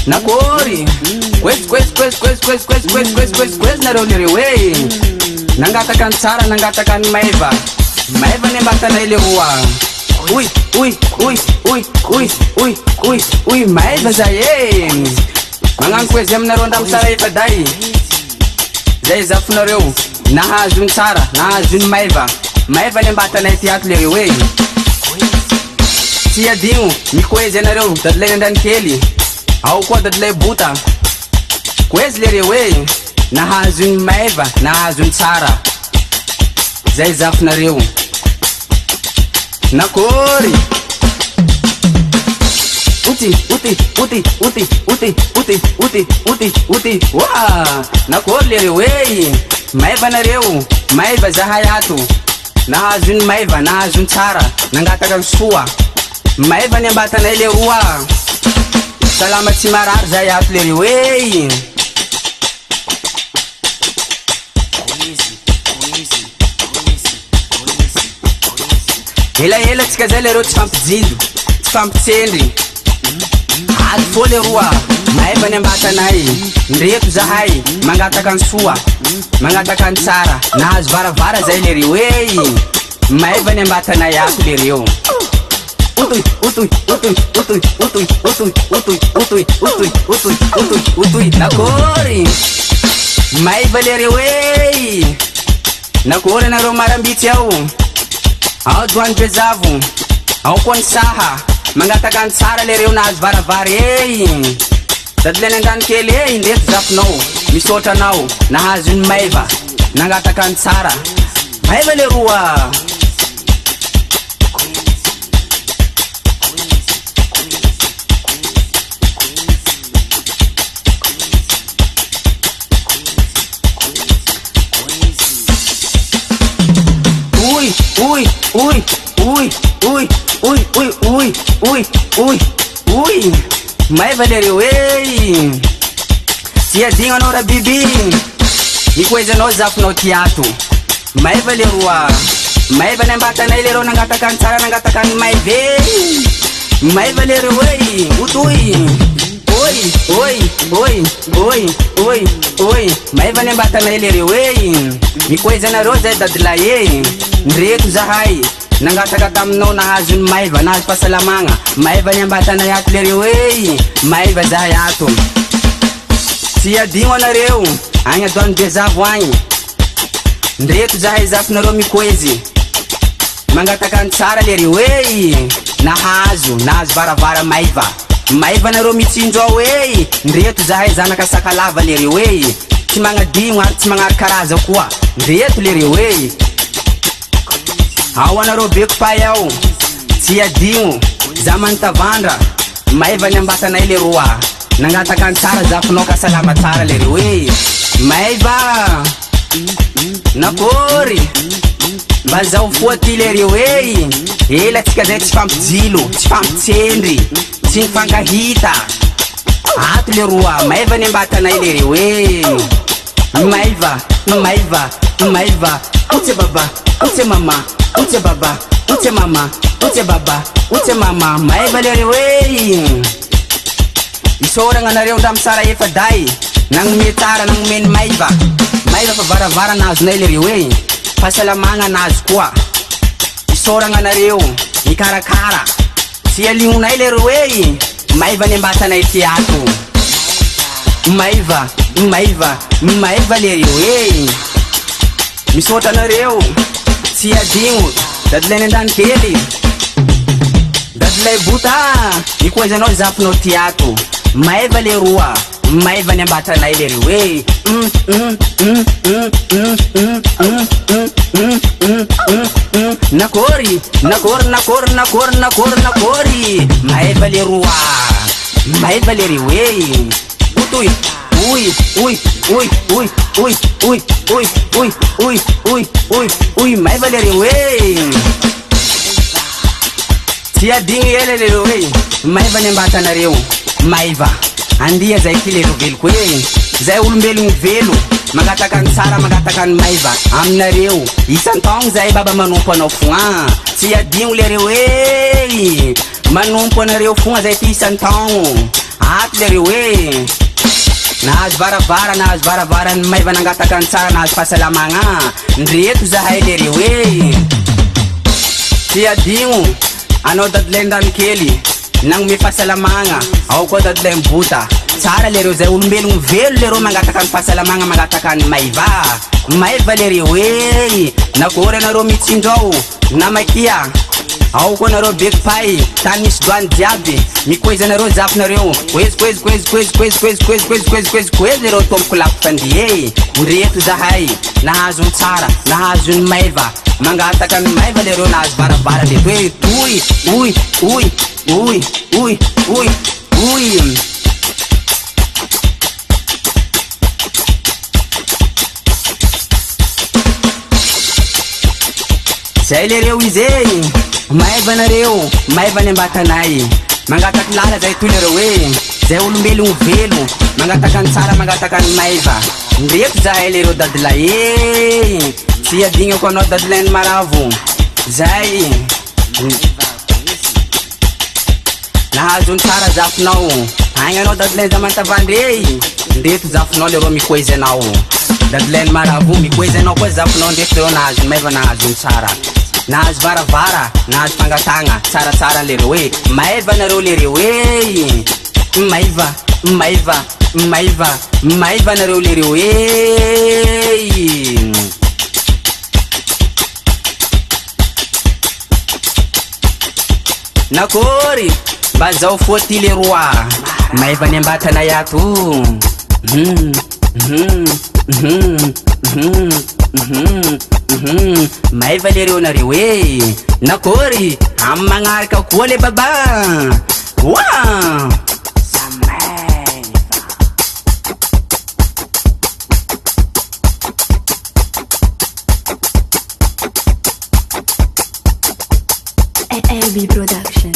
Nakori Quest nareo lereo e nangataka ny tsara nangataka ny maiva ny ambatana ileroa Uy maiva zay e magnano poezy aminareo andamitsara efa day zay zafonareo nahazo ny tsara nahazo ny maiva ny ambatana itiato lereo e tsy adigno mikoezy anareo dadilay andrany kely ao koa dadilay bota koezy lereo e nahazo ny maiva nahazo ny tsara zay zafonareo nakory uti wa nakory lereo e maiva nareo maiva zahay ato nahazo ny maiva nahazo ny tsara nangataka ny soa maiva ny ambatanay leroa salama tsy marary zay ato lereo e ela tsika zay lereo tsy fampijindo tsy fampitsendry azy fô leroa maiva ny ambatanay ndreto zahay mangataka ny soa mangataka ny tsara nahazo varavara zay lereo e maiva ny ambatanay ato lereo nakory maiva lereo e nakory anareo marambitsy ao doany bezavo ao koa ny saha mangataka ny tsara lereo nahazo varavara e dadilay nandany kely e ndeto zafonao misotra anao nahazo ny maiva nangataka ny tsara maiva leroa Uy maiva lereo e tsy adigno anao ra bibi mikoezy anao zafonao tiato maiva leroa maiva ny ambatanay lereo nangataka ny tsara nangataka ny maiva e maiva lereo e maiva ny ambatanay lereo e mikoezy anareo zay dadilay e ndreto zahay nangataka taminao nahazo ny maiva nahazo fahasalamagna maiva ny ambatanay ato lereo e maiva zahay ato tsy adigno anareo agny adoany bezavo agny ndreto zahay zafonareo mikoezy mangataka ny tsara lereo e nahazo varavara maiva nareo mitsinjo ao e ndreto zahay zanaka sakalava lereo e tsy magnadigno ary tsy magnarikaraza koa ndreto lereo e ao anareo beko pay ao tsy adigno za manontavandra maiva ny ambatanay leroa nangataka ny tsara zafonao ka salama tsara lereo e maiva nakory mba zao foa ty lereo e ela tsika zay tsy fampijilo tsy fampitsendry tsy mifankahita ato leroa maiva ny ambatanay lereo e maiva utse baba utse mama utse baba utse mama utse baba utse mama maiva lereo e isoragna nareo ndamitsara efa day nagnome tsara nagnome ny maiva fa varavara nazonay lereo e fahasalamagna nazo koa isoragna nareo mikarakara tsy alignonay lereo e maiva ny ambatanay tiato maiva lereo e misotra nareo tsy adigno dadilay nandany kely dadilay bota mikoezy anao zafonao tiato maiva leroa maiva ny ambatanay lereo e nakory maiva leroa maiva lereo e maiva lereo e tsy adigno ela lereo e maiva ny ambatanareo maiva andia zay ty lereo veloko e zay olombelogno velo mangataka ny tsara mangataka ny maiva aminareo isan-taogno zay baba manompo anao fogna tsy adigno lereo e manompo anareo fogna zay ty isan-taogno ato lery hoe nahazo varavara ny maiva nangataka ny tsara nahazo fahasalamagna ndreto zahay lery hoe tsy adigno anao dadilay ndranikely nagnome fahasalamagna ao koa dadilay mibota tsara lereo zay olombelogno velo lereo mangataka ny fahasalamagna mangataka ny maiva lery hoe nakory anareo mitsindrao namakia ao koa nareo bekipay tany misy doany jiaby mikoeza nareo zafinareo koezy lereo tomboko lafitandihe ndreto zahay nahazo ny tsara nahazo ny maiva mangataka ny maiva lereo nahazo varavara leto hoe uy zay lereo izy maiva nareo maiva ny ambatanay mangataka lala zay toy lereo hoe zay olombelogno velo mangataka ny tsara mangataka ny maiva ndreto zahay lereo dadilay tsy adigno ko anao dadilay ny maravo zay nahazo ny tsara zafinao agny anao dadilay zamantavandre ndreto zafinao lereo mikoezy anao dadilay ny maravo mikoezy anao koa zafinao ndreto lereo nahazo ny maiva nahazo ny tsara nahazo varavara nahazo fangatagna tsaratsara lereo hoe maiva nareo lereo hoe maiva nareo lereo hoe nakory mba zao foty leroa maiva ny ambatanay ato maiva lereo nareo hoe nakory amy magnaraka koa le baba wa LB Production.